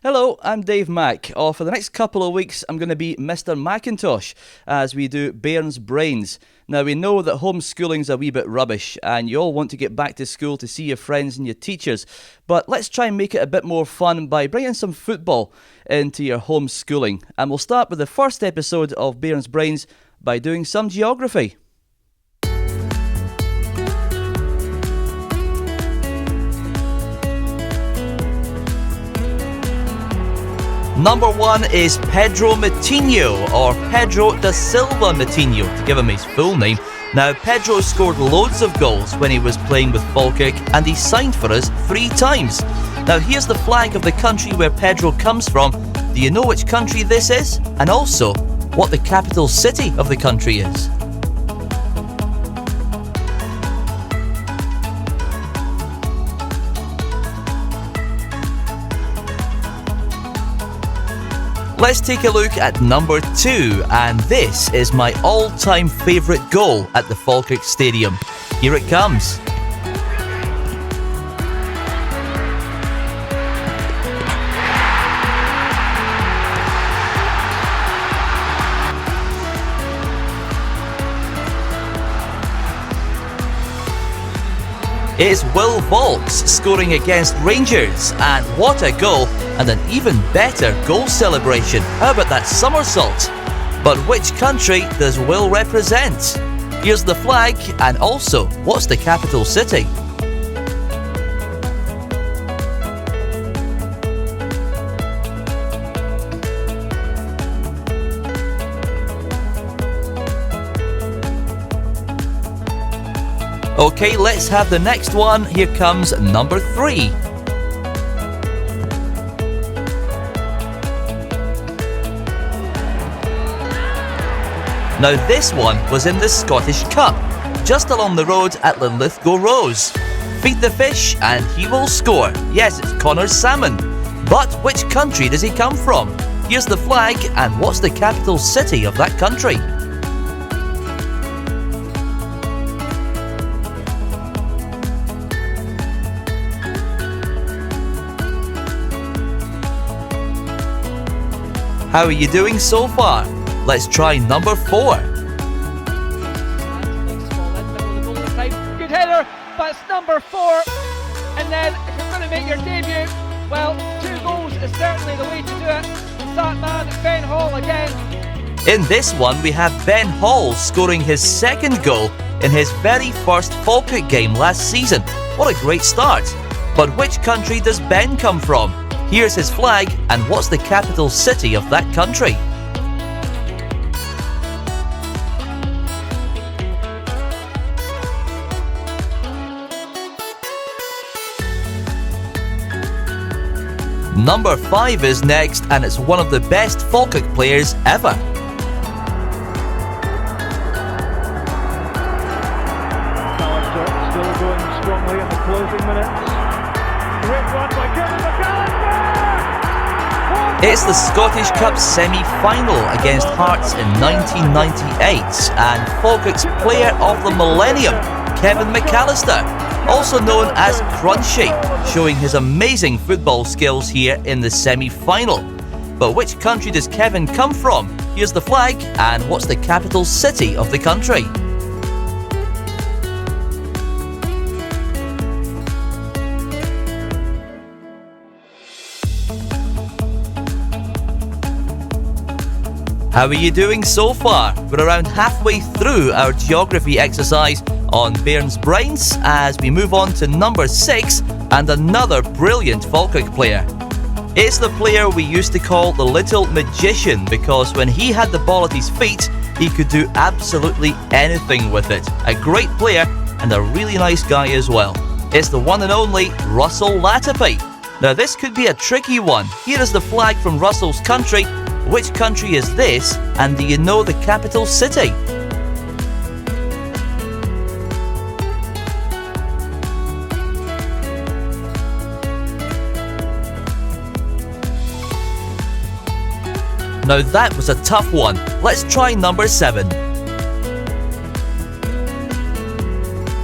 Hello, I'm Dave Mack. For the next couple of weeks, I'm going to be Mr. Macintosh as we do Bairns Brains. Now, we know that homeschooling's a wee bit rubbish and you all want to get back to school to see your friends and your teachers, but let's try and make it a bit more fun by bringing some football into your homeschooling. And we'll start with the first episode of Bairns Brains by doing some geography. Number 1 is Pedro Matinho, or Pedro da Silva Matinho, to give him his full name. Now, Pedro scored loads of goals when he was playing with Falkirk, and he signed for us 3 times. Now, here's the flag of the country where Pedro comes from. Do you know which country this is? And also, what the capital city of the country is? Let's take a look at number 2, and this is my all-time favourite goal at the Falkirk Stadium. Here it comes. It's Will Volks scoring against Rangers, and what a goal, and an even better goal celebration. How about that somersault? But which country does Will represent? Here's the flag, and also, what's the capital city? Okay, let's have the next one. Here comes number 3. Now this one was in the Scottish Cup, just along the road at Linlithgow Rose. Feed the fish and he will score. Yes, it's Conors Salmon. But which country does he come from? Here's the flag, and what's the capital city of that country? How are you doing so far? Let's try number 4. Good header, but it's number 4. And then if you're going to make your debut, well, 2 goals is certainly the way to do it. It's that man, Ben Hall again. In this one, we have Ben Hall scoring his 2nd goal in his very first Falkirk game last season. What a great start. But which country does Ben come from? Here's his flag, and what's the capital city of that country? Number 5 is next, and it's one of the best Falkirk players ever. McAllister still going strongly in the closing minutes. Great run by Kevin McAllister! It's the Scottish Cup semi-final against Hearts in 1998, and Falkirk's Player of the Millennium, Kevin McAllister, also known as Crunchy, showing his amazing football skills here in the semi-final. But which country does Kevin come from? Here's the flag, and what's the capital city of the country? How are you doing so far? We're around halfway through our geography exercise on Bairns Brains as we move on to number 6 and another brilliant Falkirk player. It's the player we used to call the Little Magician because when he had the ball at his feet, he could do absolutely anything with it. A great player and a really nice guy as well. It's the one and only Russell Latiif. Now this could be a tricky one. Here is the flag from Russell's country. Which country is this, and do you know the capital city? Now that was a tough one. Let's try number 7.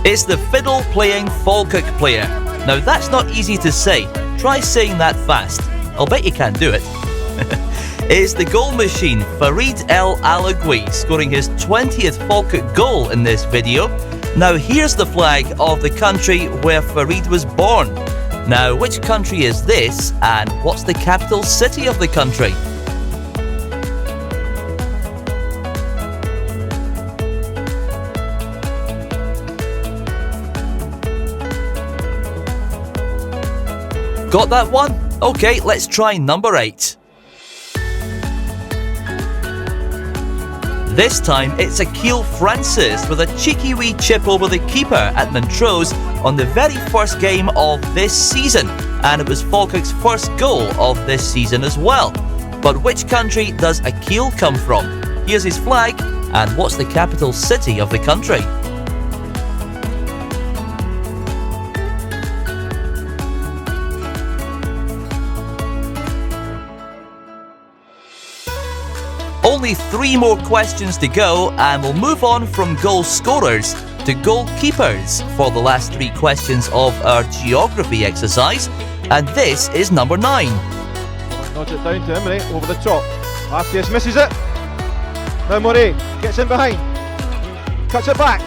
It's the fiddle-playing Falkirk player. Now that's not easy to say. Try saying that fast. I'll bet you can't do it. Is the goal machine Fareed Aligue, scoring his 20th Falkirk goal in this video. Now here's the flag of the country where Fareed was born. Now which country is this, and what's the capital city of the country? Got that one? Okay, let's try number 8. This time it's Akil Francis with a cheeky wee chip over the keeper at Montrose on the very first game of this season, and it was Falkirk's first goal of this season as well. But which country does Akil come from? Here's his flag, and what's the capital city of the country? Only 3 more questions to go, and we'll move on from goal scorers to goalkeepers for the last 3 questions of our geography exercise, and this is number 9. Nods it down to Emery, over the top. Latiif misses it. Now Murray gets in behind. Cuts it back.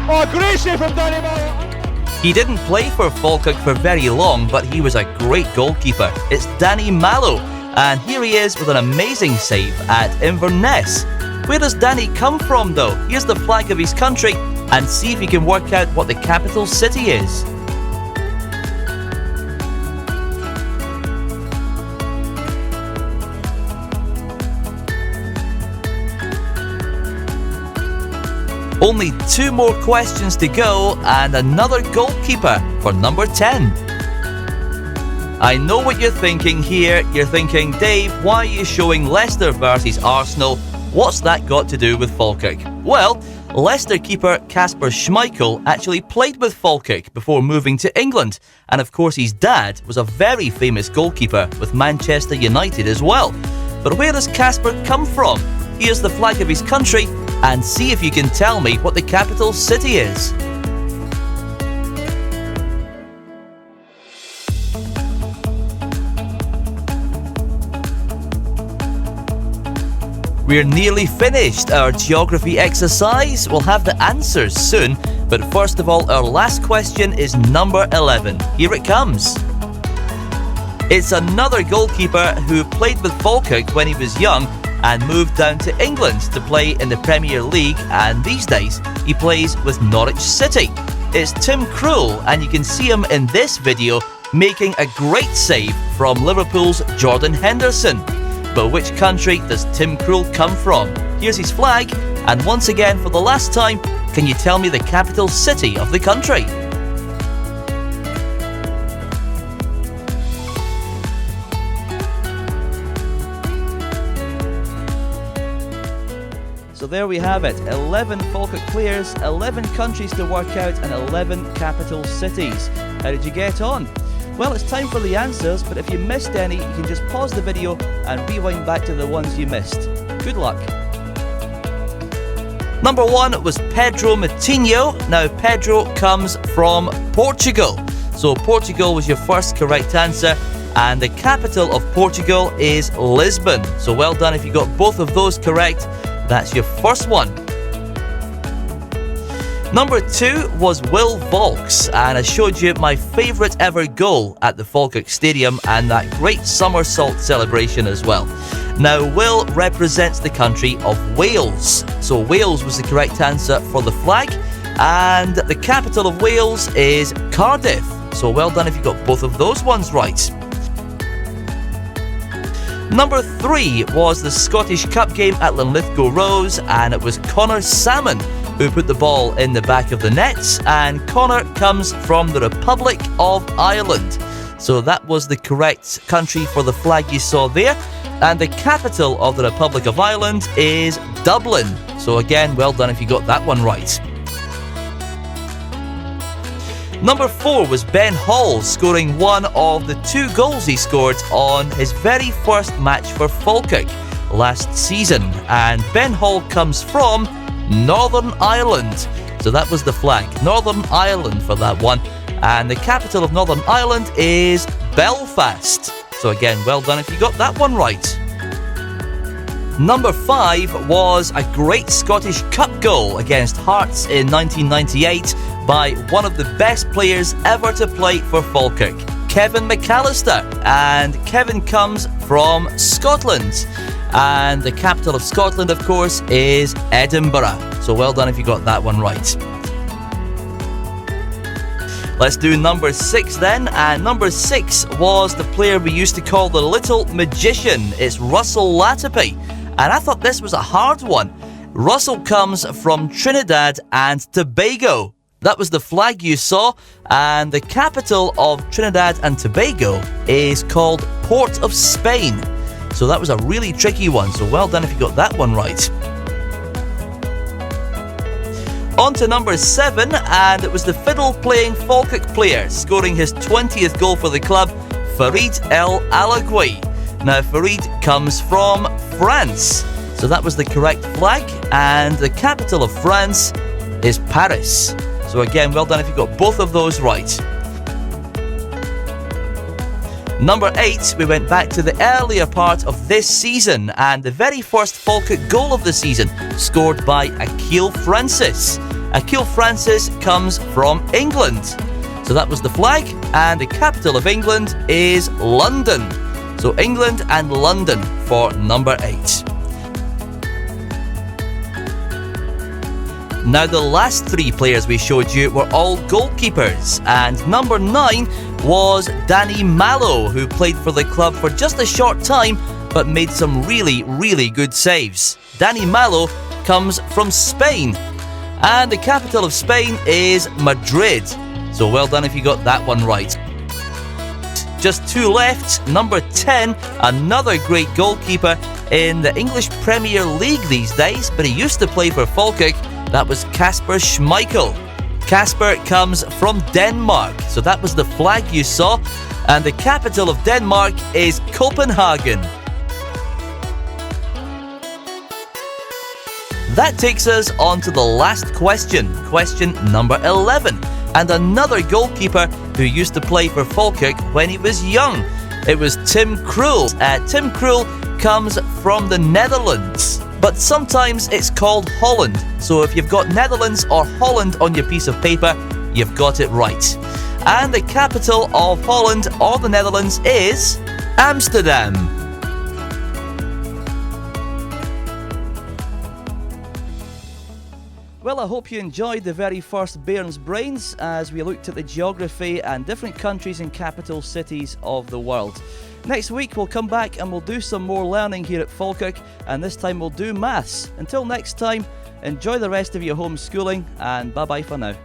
Oh, great save from Danny Mallow. He didn't play for Falkirk for very long, but he was a great goalkeeper. It's Danny Mallow, and here he is with an amazing save at Inverness. Where does Danny come from though? Here's the flag of his country, and see if you can work out what the capital city is. Only 2 more questions to go, and another goalkeeper for number 10. I know what you're thinking here. You're thinking, Dave, why are you showing Leicester versus Arsenal? What's that got to do with Falkirk? Well, Leicester keeper Kasper Schmeichel actually played with Falkirk before moving to England, and of course his dad was a very famous goalkeeper with Manchester United as well. But where does Kasper come from? Here's the flag of his country, and see if you can tell me what the capital city is. We're nearly finished our geography exercise. We'll have the answers soon, but first of all, our last question is number 11. Here it comes. It's another goalkeeper who played with Falkirk when he was young and moved down to England to play in the Premier League, and these days he plays with Norwich City. It's Tim Krul, and you can see him in this video making a great save from Liverpool's Jordan Henderson. But which country does Tim Krul come from? Here's his flag, and once again for the last time, can you tell me the capital city of the country? So there we have it, 11 Falkirk players, 11 countries to work out, and 11 capital cities. How did you get on? Well, it's time for the answers, but if you missed any, you can just pause the video and rewind back to the ones you missed. Good luck. Number 1 was Pedro Matinho. Now, Pedro comes from Portugal. So Portugal was your first correct answer, and the capital of Portugal is Lisbon. So well done if you got both of those correct. That's your first one. Number 2 was Will Volks, and I showed you my favourite ever goal at the Falkirk Stadium and that great somersault celebration as well. Now, Will represents the country of Wales. So Wales was the correct answer for the flag, and the capital of Wales is Cardiff. So well done if you got both of those ones right. Number 3 was the Scottish Cup game at Linlithgow Rose, and it was Conors Salmon who put the ball in the back of the nets, and Conor comes from the Republic of Ireland. So that was the correct country for the flag you saw there, and the capital of the Republic of Ireland is Dublin. So again, well done if you got that one right. Number 4 was Ben Hall, scoring one of the 2 goals he scored on his very first match for Falkirk last season, and Ben Hall comes from Northern Ireland. So that was the flag, Northern Ireland for that one, and the capital of Northern Ireland is Belfast. So So again, well done if you got that one right. Number 5 was a great Scottish Cup goal against Hearts in 1998 by one of the best players ever to play for Falkirk, Kevin McAllister. And Kevin comes from Scotland. And the capital of Scotland, of course, is Edinburgh. So well done if you got that one right. Let's do number 6 then, and number 6 was the player we used to call the Little Magician. It's Russell Latiif, and I thought this was a hard one. Russell comes from Trinidad and Tobago. That was the flag you saw, and the capital of Trinidad and Tobago is called Port of Spain. So that was a really tricky one, so well done if you got that one right. On to number 7, and it was the fiddle-playing Falkirk player scoring his 20th goal for the club, Fareed Aligue. Now, Fareed comes from France, so that was the correct flag, and the capital of France is Paris. So again, well done if you got both of those right. Number 8, we went back to the earlier part of this season, and the very first Falkirk goal of the season, scored by Akil Francis. Akil Francis comes from England. So that was the flag, and the capital of England is London. So England and London for number 8. Now the last 3 players we showed you were all goalkeepers, and number 9 was Danny Mallow, who played for the club for just a short time but made some really good saves. Danny Mallow comes from Spain, and the capital of Spain is Madrid. So well done if you got that one right. Just 2 left. Number 10, another great goalkeeper in the English Premier League these days, but he used to play for Falkirk. That was Kasper Schmeichel. Kasper comes from Denmark, so that was the flag you saw, and the capital of Denmark is Copenhagen. That takes us on to the last question, question number 11, and another goalkeeper who used to play for Falkirk when he was young. It was Tim Krul. Tim Krul comes from the Netherlands, but sometimes it's called Holland. So if you've got Netherlands or Holland on your piece of paper, you've got it right. And the capital of Holland or the Netherlands is Amsterdam. Well, I hope you enjoyed the very first Bairns Brains as we looked at the geography and different countries and capital cities of the world. Next week we'll come back and we'll do some more learning here at Falkirk, and this time we'll do maths. Until next time, enjoy the rest of your homeschooling, and bye bye for now.